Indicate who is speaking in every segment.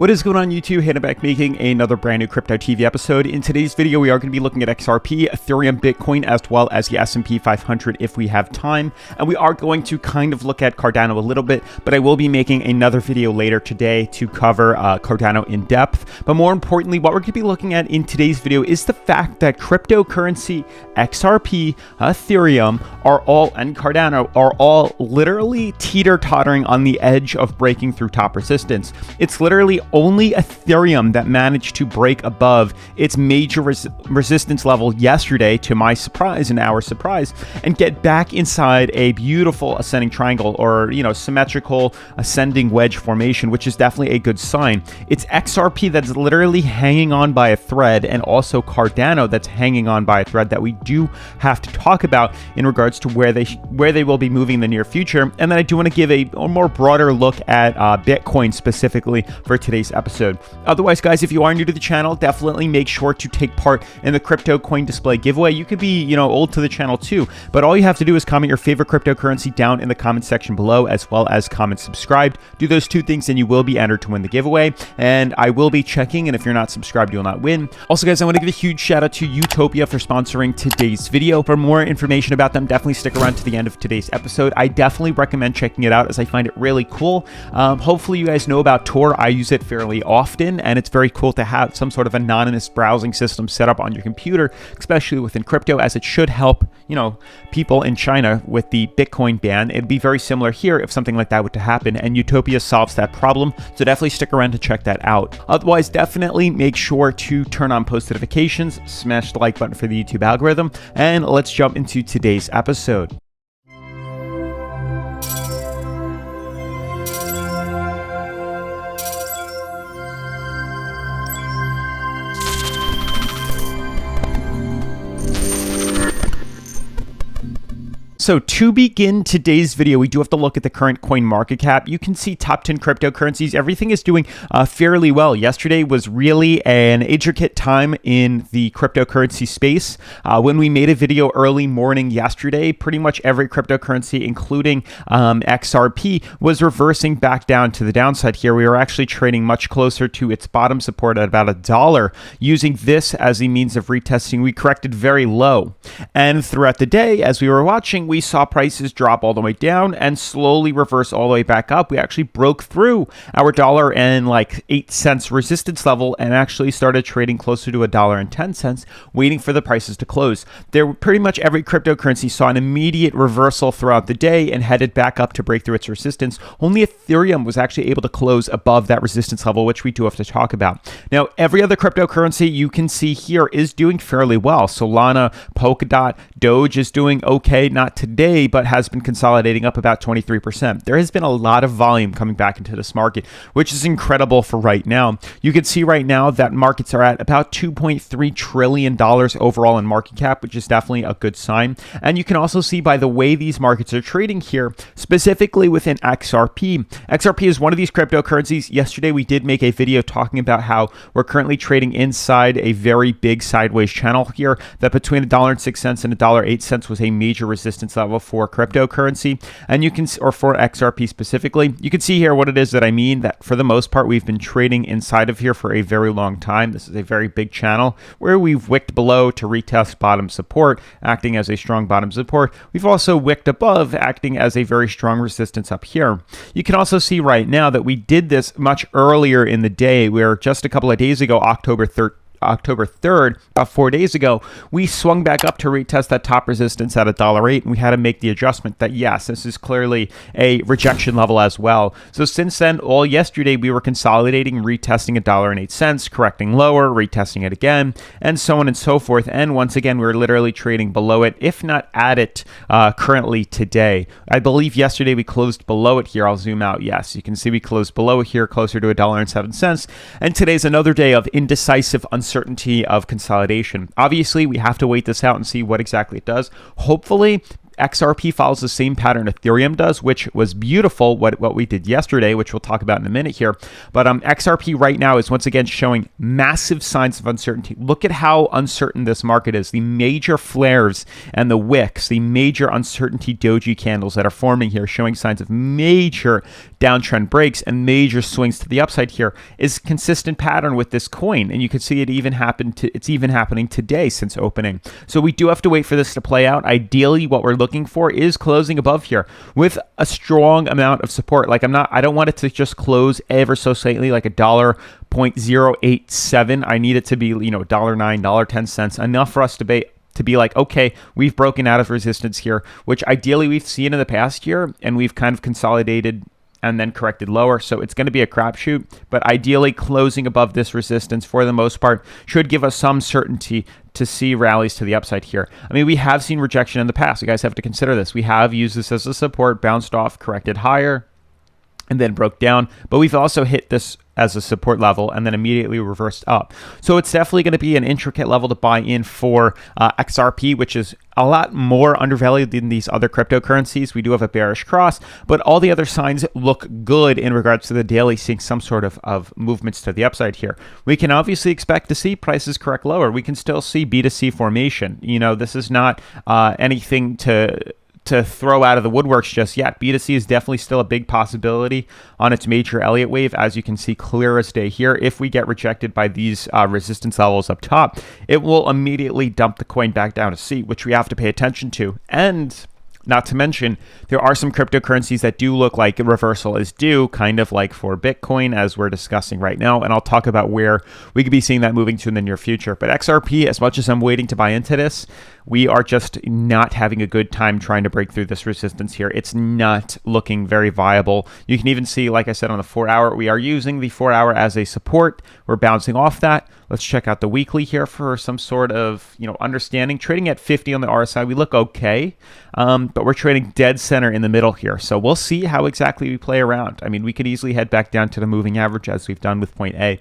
Speaker 1: What is going on YouTube? Hannah back making another brand new Crypto TV episode. In today's video, we are going to be looking at XRP, Ethereum, Bitcoin, as well as the S&P 500 if we have time. And we are going to kind of look at Cardano a little bit, but I will be making another video later today to cover Cardano in depth. But more importantly, what we're going to be looking at in today's video is the fact that cryptocurrency, XRP, Ethereum and Cardano are all literally teeter-tottering on the edge of breaking through top resistance. It's literally only Ethereum that managed to break above its major resistance level yesterday, to my surprise and our surprise, and get back inside a beautiful ascending triangle, or symmetrical ascending wedge formation, which is definitely a good sign. It's XRP that's literally hanging on by a thread, and also Cardano that's hanging on by a thread that we do have to talk about in regards to where they will be moving in the near future. And then I do want to give a more broader look at Bitcoin specifically for today's episode. Otherwise, guys, if you are new to the channel, definitely make sure to take part in the crypto coin display giveaway. You could be old to the channel too, but all you have to do is comment your favorite cryptocurrency down in the comment section below, as well as comment subscribed. Do those two things and you will be entered to win the giveaway, and I will be checking, and if you're not subscribed, you will not win. Also, guys, I want to give a huge shout out to Utopia for sponsoring today's video. For more information about them, definitely stick around to the end of today's episode. I definitely recommend checking it out, as I find it really cool. Hopefully you guys know about Tor. I use it fairly often, and it's very cool to have some sort of anonymous browsing system set up on your computer, especially within crypto, as it should help people in China with the Bitcoin ban. It'd be very similar here if something like that were to happen, and Utopia solves that problem, so definitely stick around to check that out. Otherwise, definitely make sure to turn on post notifications, smash the like button for the YouTube algorithm, and let's jump into today's episode. So to begin today's video, we do have to look at the current coin market cap. You can see top 10 cryptocurrencies. Everything is doing fairly well. Yesterday was really an intricate time in the cryptocurrency space. When we made a video early morning yesterday, pretty much every cryptocurrency, including XRP, was reversing back down to the downside here. We were actually trading much closer to its bottom support at about $1. Using this as a means of retesting, we corrected very low. And throughout the day, as we were watching, we saw prices drop all the way down and slowly reverse all the way back up. We actually broke through our $1.08 resistance level and actually started trading closer to $1.10, waiting for the prices to close. Pretty much every cryptocurrency saw an immediate reversal throughout the day and headed back up to break through its resistance. Only Ethereum was actually able to close above that resistance level, which we do have to talk about. Now, every other cryptocurrency you can see here is doing fairly well. Solana, Polkadot, Doge is doing okay, not today, but has been consolidating up about 23%. There has been a lot of volume coming back into this market, which is incredible for right now. You can see right now that markets are at about $2.3 trillion overall in market cap, which is definitely a good sign. And you can also see by the way these markets are trading here, specifically within XRP. XRP is one of these cryptocurrencies. Yesterday, we did make a video talking about how we're currently trading inside a very big sideways channel here, that between $1.06 and $1.08 was a major resistance level for cryptocurrency, and you can, or for XRP specifically. You can see here what it is that I mean, that for the most part we've been trading inside of here for a very long time. This is a very big channel where we've wicked below to retest bottom support, acting as a strong bottom support. We've also wicked above, acting as a very strong resistance up here. You can also see right now that we did this much earlier in the day, where just a couple of days ago, October 3rd, 4 days ago, we swung back up to retest that top resistance at $1.08, and we had to make the adjustment that yes, this is clearly a rejection level as well. So since then, all yesterday, we were consolidating, retesting $1.08, correcting lower, retesting it again, and so on and so forth. And once again, we're literally trading below it, if not at it, currently today. I believe yesterday we closed below it here. I'll zoom out. Yes, you can see we closed below it here, closer to $1.07. And today's another day of indecisive uncertainty of consolidation. Obviously, we have to wait this out and see what exactly it does. Hopefully, XRP follows the same pattern Ethereum does, which was beautiful, what we did yesterday, which we'll talk about in a minute here. But XRP right now is once again showing massive signs of uncertainty. Look at how uncertain this market is. The major flares and the wicks, the major uncertainty doji candles that are forming here, showing signs of major downtrend breaks and major swings to the upside here, is consistent pattern with this coin. And you can see it's even happening today since opening. So we do have to wait for this to play out. Ideally, what we're looking for is closing above here with a strong amount of support. Like I don't want it to just close ever so slightly, like $1.087. I need it to be, $1.09, $1.10, enough for us to be like, okay, we've broken out of resistance here, which ideally we've seen in the past year, and we've kind of consolidated and then corrected lower. So it's going to be a crapshoot, but ideally closing above this resistance for the most part should give us some certainty to see rallies to the upside here. I mean, we have seen rejection in the past. You guys have to consider this. We have used this as a support, bounced off, corrected higher, and then broke down. But we've also hit this as a support level and then immediately reversed up. So it's definitely going to be an intricate level to buy in for XRP, which is a lot more undervalued than these other cryptocurrencies. We do have a bearish cross, but all the other signs look good in regards to the daily, seeing some sort of movements to the upside here. We can obviously expect to see prices correct lower. We can still see B2C formation. This is not anything to throw out of the woodworks just yet. B2C is definitely still a big possibility on its major Elliott wave, as you can see clear as day here. If we get rejected by these resistance levels up top, it will immediately dump the coin back down to C, which we have to pay attention to. And not to mention, there are some cryptocurrencies that do look like a reversal is due, kind of like for Bitcoin, as we're discussing right now. And I'll talk about where we could be seeing that moving to in the near future. But XRP, as much as I'm waiting to buy into this, we are just not having a good time trying to break through this resistance here. It's not looking very viable. You can even see, like I said, on the 4-hour, we are using the 4-hour as a support. We're bouncing off that. Let's check out the weekly here for some sort of, understanding. Trading at 50 on the RSI, we look okay, but we're trading dead center in the middle here. So we'll see how exactly we play around. I mean, we could easily head back down to the moving average as we've done with point A.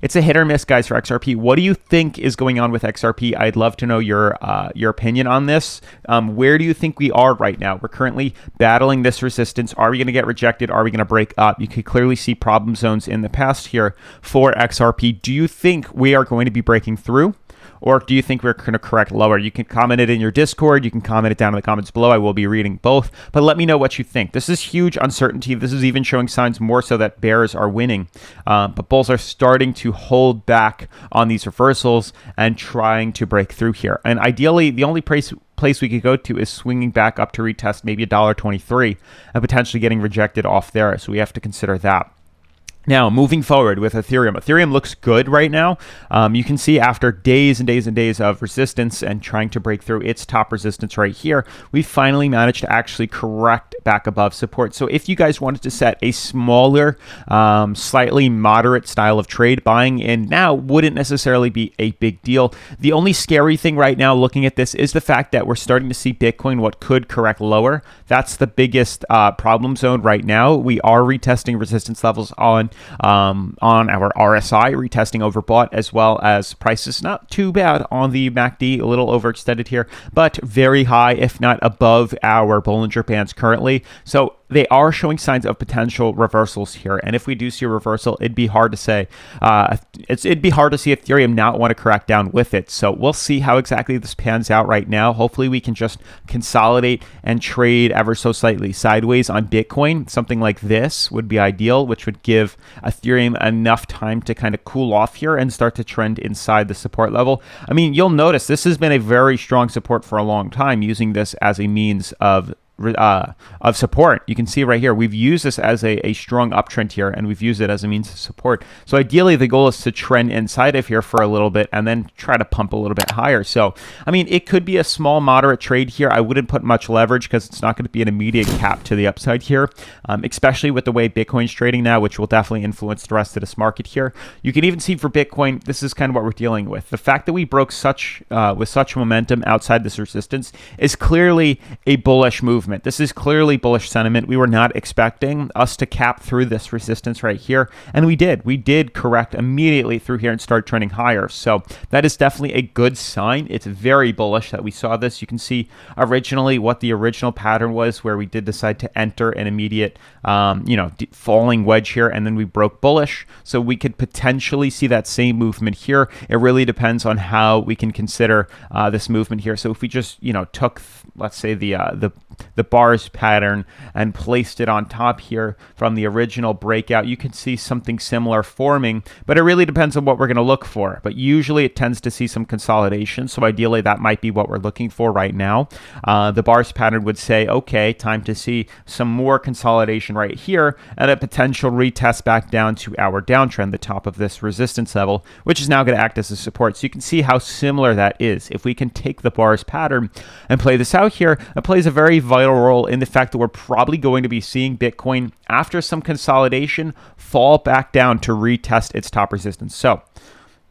Speaker 1: It's a hit or miss, guys, for XRP. What do you think is going on with XRP? I'd love to know your opinion on this. Where do you think we are right now? We're currently battling this resistance. Are we going to get rejected? Are we going to break up? You can clearly see problem zones in the past here for XRP. Do you think we are going to be breaking through? Or do you think we're going to correct lower? You can comment it in your Discord. You can comment it down in the comments below. I will be reading both. But let me know what you think. This is huge uncertainty. This is even showing signs more so that bears are winning. But bulls are starting to hold back on these reversals and trying to break through here. And ideally, the only place we could go to is swinging back up to retest maybe $1.23 and potentially getting rejected off there. So we have to consider that. Now, moving forward with Ethereum. Ethereum looks good right now. You can see after days and days and days of resistance and trying to break through its top resistance right here, we finally managed to actually correct back above support. So if you guys wanted to set a smaller, slightly moderate style of trade, buying in now wouldn't necessarily be a big deal. The only scary thing right now looking at this is the fact that we're starting to see Bitcoin, what could correct lower. That's the biggest problem zone right now. We are retesting resistance levels on our RSI, retesting overbought, as well as prices not too bad on the MACD, a little overextended here, but very high, if not above our Bollinger Bands currently. So they are showing signs of potential reversals here. And if we do see a reversal, it'd be hard to say. It'd be hard to see Ethereum not want to crack down with it. So we'll see how exactly this pans out right now. Hopefully we can just consolidate and trade ever so slightly sideways on Bitcoin. Something like this would be ideal, which would give Ethereum enough time to kind of cool off here and start to trend inside the support level. I mean, you'll notice this has been a very strong support for a long time, using this as a means of support. You can see right here, we've used this as a strong uptrend here, and we've used it as a means of support. So ideally, the goal is to trend inside of here for a little bit and then try to pump a little bit higher. So, I mean, it could be a small, moderate trade here. I wouldn't put much leverage because it's not going to be an immediate cap to the upside here, especially with the way Bitcoin's trading now, which will definitely influence the rest of this market here. You can even see for Bitcoin, this is kind of what we're dealing with. The fact that we broke with such momentum outside this resistance is clearly a bullish movement. movement. This is clearly bullish sentiment. We were not expecting us to cap through this resistance right here, and we did. We did correct immediately through here and start trending higher. So that is definitely a good sign. It's very bullish that we saw this. You can see originally what the original pattern was, where we did decide to enter an immediate, falling wedge here, and then we broke bullish. So we could potentially see that same movement here. It really depends on how we can consider this movement here. So if we just, took, let's say, the bars pattern and placed it on top here from the original breakout, you can see something similar forming, but it really depends on what we're going to look for. But usually it tends to see some consolidation. So ideally that might be what we're looking for right now. The bars pattern would say, okay, time to see some more consolidation right here and a potential retest back down to our downtrend, the top of this resistance level, which is now going to act as a support. So you can see how similar that is. If we can take the bars pattern and play this out here, it plays a very vital role in the fact that we're probably going to be seeing Bitcoin, after some consolidation, fall back down to retest its top resistance. So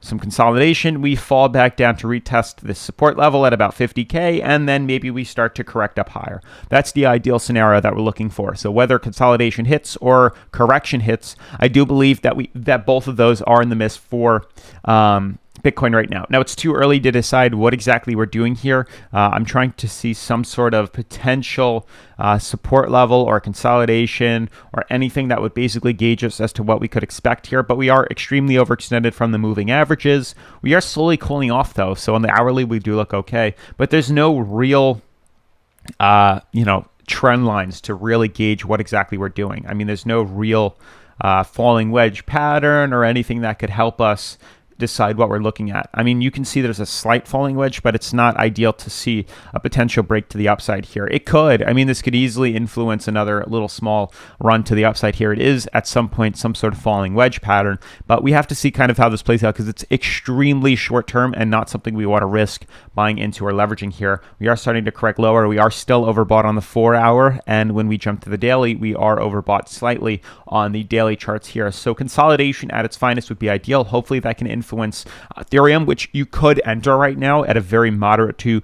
Speaker 1: some consolidation, we fall back down to retest this support level at about 50K, and then maybe we start to correct up higher. That's the ideal scenario that we're looking for. So whether consolidation hits or correction hits, I do believe that both of those are in the mist for Bitcoin right now. Now, it's too early to decide what exactly we're doing here. I'm trying to see some sort of potential support level or consolidation or anything that would basically gauge us as to what we could expect here. But we are extremely overextended from the moving averages. We are slowly cooling off, though. So on the hourly, we do look okay. But there's no real, trend lines to really gauge what exactly we're doing. I mean, there's no real falling wedge pattern or anything that could help us decide what we're looking at. I mean, you can see there's a slight falling wedge, but it's not ideal to see a potential break to the upside here. It could. I mean, this could easily influence another little small run to the upside here. It is at some point some sort of falling wedge pattern, but we have to see kind of how this plays out because it's extremely short term and not something we want to risk buying into or leveraging here. We are starting to correct lower. We are still overbought on the 4 hour, and when we jump to the daily, we are overbought slightly on the daily charts here. So consolidation at its finest would be ideal. Hopefully that can influence Ethereum, which you could enter right now at a very moderate to,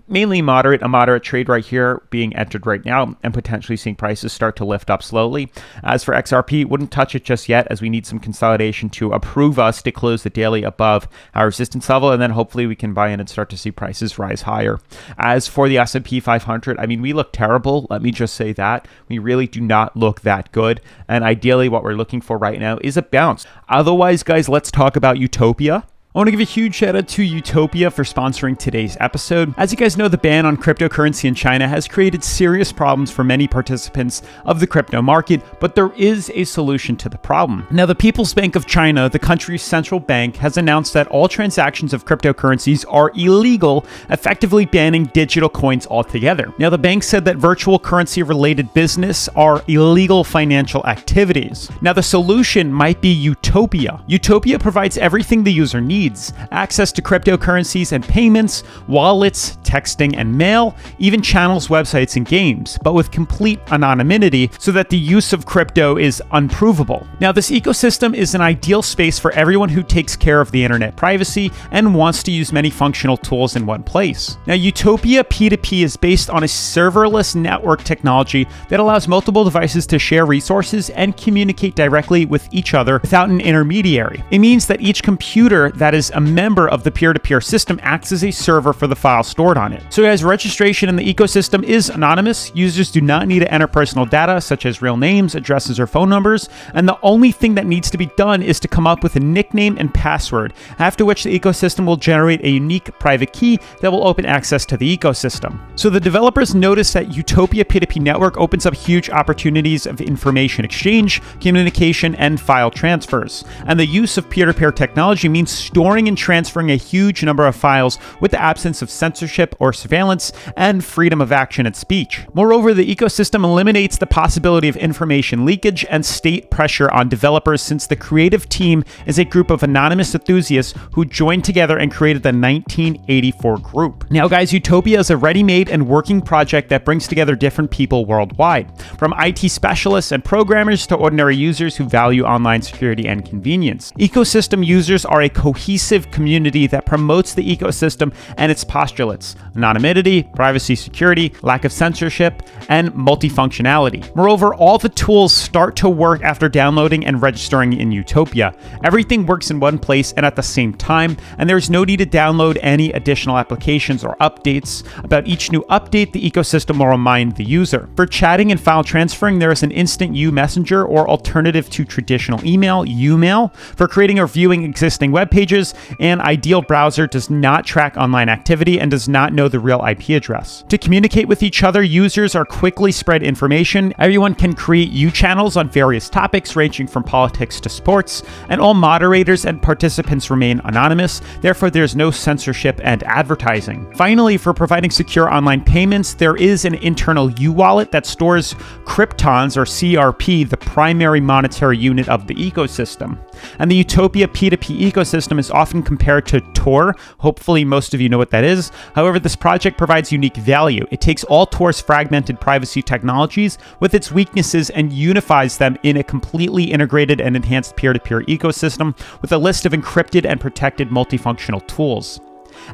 Speaker 1: mainly moderate, a moderate trade right here being entered right now and potentially seeing prices start to lift up slowly. As for XRP, wouldn't touch it just yet as we need some consolidation to approve us to close the daily above our resistance level, and then hopefully we can buy in and start to see prices rise higher. As for the S&P 500, I mean, we look terrible. Let me just say that. We really do not look that good, and ideally what we're looking for right now is a bounce. Otherwise, guys, let's talk about Utopia. I want to give a huge shout out to Utopia for sponsoring today's episode. As you guys know, the ban on cryptocurrency in China has created serious problems for many participants of the crypto market, but there is a solution to the problem. Now, the People's Bank of China, the country's central bank, has announced that all transactions of cryptocurrencies are illegal, effectively banning digital coins altogether. Now, the bank said that virtual currency related business are illegal financial activities. Now, the solution might be Utopia. Utopia provides everything the user needs: access to cryptocurrencies and payments, wallets, texting and mail, even channels, websites, and games, but with complete anonymity so that the use of crypto is unprovable. Now, this ecosystem is an ideal space for everyone who takes care of the internet privacy and wants to use many functional tools in one place. Now, Utopia P2P is based on a serverless network technology that allows multiple devices to share resources and communicate directly with each other without an intermediary. It means that each computer that is a member of the peer-to-peer system acts as a server for the file stored on it. So guys, registration in the ecosystem is anonymous. Users do not need to enter personal data such as real names, addresses, or phone numbers, and the only thing that needs to be done is to come up with a nickname and password, after which the ecosystem will generate a unique private key that will open access to the ecosystem. So the developers noticed that Utopia P2P network opens up huge opportunities of information exchange, communication, and file transfers. And the use of peer-to-peer technology means storing and transferring a huge number of files with the absence of censorship or surveillance and freedom of action and speech. Moreover, the ecosystem eliminates the possibility of information leakage and state pressure on developers, since the creative team is a group of anonymous enthusiasts who joined together and created the 1984 group. Now guys, Utopia is a ready-made and working project that brings together different people worldwide, from IT specialists and programmers to ordinary users who value online security and convenience. Ecosystem users are a cohesive cohesive community that promotes the ecosystem and its postulates: anonymity, privacy, security, lack of censorship, and multifunctionality. Moreover, all the tools start to work after downloading and registering in Utopia. Everything works in one place and at the same time, and there's no need to download any additional applications or updates. About each new update, the ecosystem will remind the user. For chatting and file transferring, there is an instant U messenger or alternative to traditional email, Umail. For creating or viewing existing web pages, an ideal browser does not track online activity and does not know the real IP address. To communicate with each other, users are quickly spread information. Everyone can create U channels on various topics ranging from politics to sports, and all moderators and participants remain anonymous. Therefore, there's no censorship and advertising. Finally, for providing secure online payments, there is an internal U-wallet that stores Kryptons, or XRP, the primary monetary unit of the ecosystem. And the Utopia P2P ecosystem is often compared to Tor. Hopefully most of you know what that is. However, this project provides unique value. It takes all Tor's fragmented privacy technologies with its weaknesses and unifies them in a completely integrated and enhanced peer-to-peer ecosystem with a list of encrypted and protected multifunctional tools.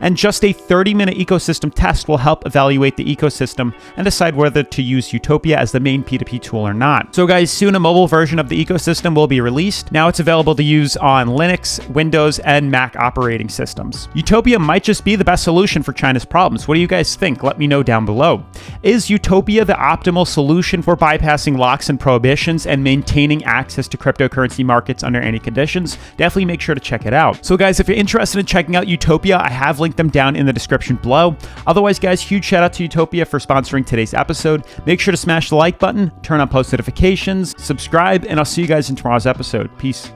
Speaker 1: And just a 30-minute ecosystem test will help evaluate the ecosystem and decide whether to use Utopia as the main P2P tool or not. So guys, soon a mobile version of the ecosystem will be released. Now it's available to use on Linux, Windows, and Mac operating systems. Utopia might just be the best solution for China's problems. What do you guys think? Let me know down below. Is Utopia the optimal solution for bypassing locks and prohibitions and maintaining access to cryptocurrency markets under any conditions? Definitely make sure to check it out. So guys, if you're interested in checking out Utopia, I have linked them down in the description below. Otherwise, guys, huge shout out to Utopia for sponsoring today's episode. Make sure to smash the like button, turn on post notifications, subscribe, and I'll see you guys in tomorrow's episode. Peace.